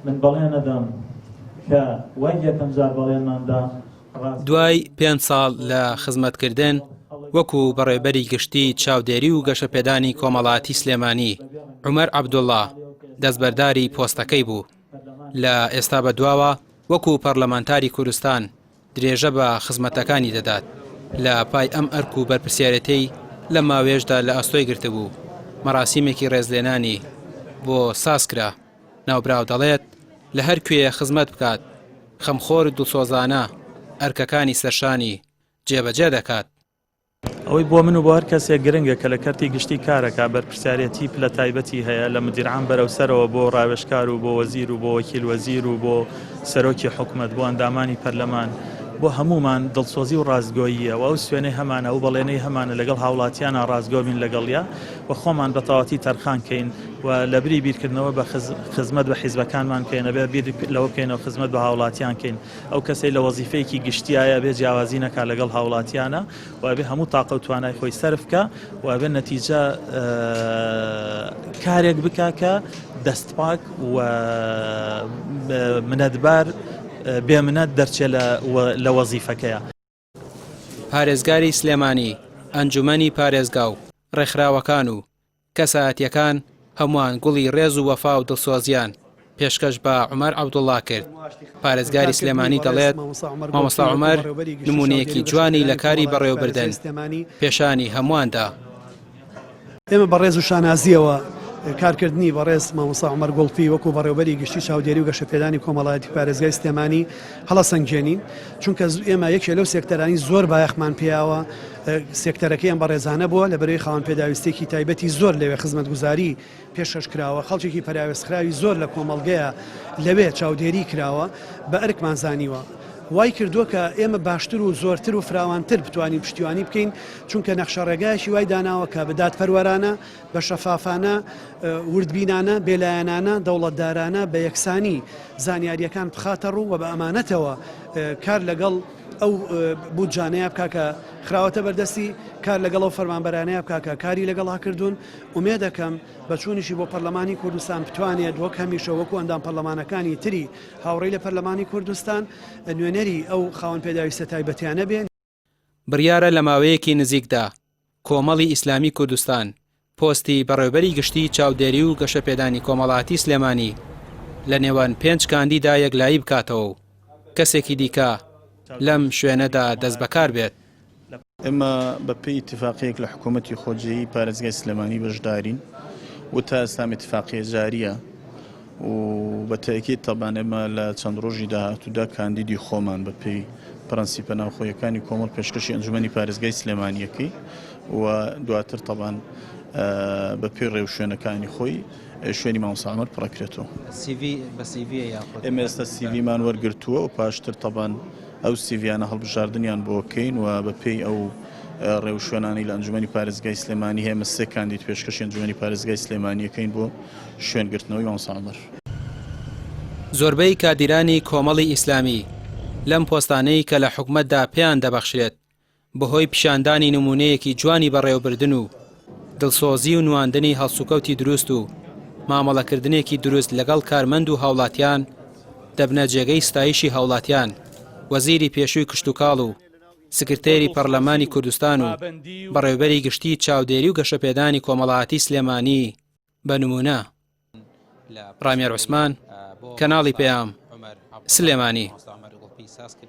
من بەڵێنەدەم کە وەک یەکەم جار بەڵێنماندا دوای 5 ساڵ لە خزمەتکردن وەکو بەڕێبەری گشتی چاودێری و گەشەپێدانی کۆمەڵاتی سلێمانی عومەر عەبدوڵڵا دەستبەرداری پۆستەکەی بوو. لە ئێستا بەدواوە وەکو پەرلەمانتاری کوردستان درێژە بە خزمەتەکانی دەدات. لە پای ئەم ئەرک و بەرپرسیارەتەی لە ماوێژدا لە ئەستۆی گرتبوو. مەراسیمێکی ڕێزلێنانی بۆ سازکرا. ناوبراو دەڵێت لە هەر کوێیە خزمەت بکات، خەمخۆر و دڵسۆزانە ئەرکەکانی سەرشانی جێبەجێ دەکات. ئەوەی بۆ من و بۆ هەر کەسێک گرنگە کە لە کەرتی گشتی کارەکە بەرپرسیارەتی پلە تایبەتی هەیە لە مدیرعام بەرەوسەرەوە بۆ ڕاوێژکار و بۆ وەزیر و بۆ وەکیل وەزیر و بۆ سەرۆکی حکوومەت بۆ ئەندامانی پەرلەمان بۆ هەمومان دڵسۆزی و ڕازگۆییە و ئەو سوێنەی هەمانە و بەڵێنەی هەمانە لەگەڵ هاوڵاتیانە ڕازگۆ بین لەگەڵیا و خۆمان بە تەواتی تەرخان کەین و لە بری بیرکردنەوە بە خزمەت بە حیزبەکانمان کەین بێ بیر لەوە بکەینەوە خزمەت بە هاوڵاتیان کەین. ئەو کەسەی لە وەزیفەیەکی گشتیایە بێ جیاوازی نەکا لەگەڵ هاوڵاتیانە و بێ هەموو تاقە و توانای خۆی سەرف بکە و بێ نەتیجە کارێک بکا کە دەستپاک و منەتبار بێمنەت دەرچێت لە وەزیفەکەیە. پارێزگاری سلێمانی، ئەنجومەنی پارێزگا و ڕێکخراوەکان و کەسایەتیەکان هەمووان گوڵی ڕێز و وەفا و دڵسۆزیان پێشکەش بە عومەر عەبدوڵڵا کرد. پارێزگاری سلێمانی دەڵێت مامۆستا عومەر نمونەیەکی جوانی لە کاری بەڕێوەبردن پێشانی هەموواندا. ئێمە بەڕێز و شانازیەوە کارکردنی بەڕێز مامۆستا عومەر گوڵفی وەکو بەڕێوەبەری گشتی چاودێری و گەشەپێدانی کۆمەڵایەتی پارێزگای سلێمانی هەڵەسەنگێنین، چونکە ئێمە یەکێ لەو سێکتەرانی زۆر بایەخمان پێیاوە. سێکتەرەکەی ئەم بەڕێزانە بووە لە بەرەوەی خاوەن پێداویستێکی تایبەتی زۆر لەوێ خزمەتگوزاری پێشەش کراوە، خەڵکێکی پەراوێزخراوی زۆر لە کۆمەڵگەیە لەوێ چاودێری کراوە بە ئەرکمان زانیوە. وای کردووە کە ئێمە باشتر و زۆرتر و فراوانتر بتوانین پشتیوانی بکەین، چونکە نەخشە ڕێگایشی وای داناوە کە بە دادپەروەرانە، بە شەفافانە، وردبینانە، بێلایەنانە، دەوڵەتدارانە بە یەکسانی زانیاریەکان بخاتە ڕوو و بە ئەمانەتەوە کار لەگەڵ ئەو بودجانەیە بکا کە خراوەتە بەردەستی، کار لەگەڵ ئەو فەرمانبەرانەیە بکا کە کاری لەگەڵ هاکردوون. ئومێ دەکەم بە چوونیشی بۆ پەرلەمانی کوردستان بتوانێت وەک هەمیشە وەکو ئەندام پەرلەمانەکانی تری هاوڕێی لە پەرلەمانی کوردستان نوێنەری ئەو خاوەن پێداویستە تایبەتیانە بێن. بڕیارە لە ماوەیەکی نزیکدا کۆمەڵی ئیسلامی کوردستان پۆستی بەڕێوەبەری گشتی چاودێری و گەشەپێدانی کۆمەڵایەتی سلێمانی لە نێوان 5 کاندیدا یەکلایی بکاتەوە و کەسێکی دیکە لەم شوێنەدا دەست بەکار بێت. ئێمە بەپێی اتفاقیەک لە حکوومەتی خۆجێی پارێزگای سلێمانی بەشدارین و تا ئێستا اتفاقیە جاریە و بە تاکید تەبان ئێمە لە چەند ڕۆژی داهاتوودا کاندیدی خۆمان بەپێی پرەنسیپە ناوخۆیەکانی کۆمەڵ پێشکەشی ئەنجومەنی پارێزگای سلێمانیەکەی و دواتر تەبان بەپێی ڕێو شوێنەکانی خۆی شوێنی مامۆستا عومەر پڕەکرێتەوە. ئێمە ئێستا سیڤیمان وەرگرتووە و پاشتر تەبان ئەو سیڤیانە هەڵبژاردنیان بۆکەین و بەپێی ئەو ڕێو شوێنانی لە ئەنجومەنی پارێزگای سلێمانی هەیە 3 کاندید پێشکەشی ئەنجومەنی پارێزگای سلێمانیەکەین بۆ شوێنگرتنەوەی مامۆستا عومەر. زۆربەی کادیرانی کۆمەڵی ئیسلامی لەم پۆستانەی کە لە حکوومەتدا پێیان دەبەخشرێت بەهۆی پیشاندانی نمونەیەکی جوانی بەڕێوەبردن و دڵسۆزی و نواندنی هەڵسوکەوتی دروست و مامەڵەکردنێکی دروست لەگەڵ کارمەند و هاوڵاتیان دەبنە جێگەی ستایشی هاوڵاتیان. وەزیری پێشووی کشتوکاڵ و سکرتێری پەرلەمانی کوردستان و بەڕێوەبەری گشتی چاودێری و گەشەپێدانی کۆمەڵایەتی سلێمانی بە نمونە. ڕامێر عوسمان، کەناڵی پێام، سلێمانی.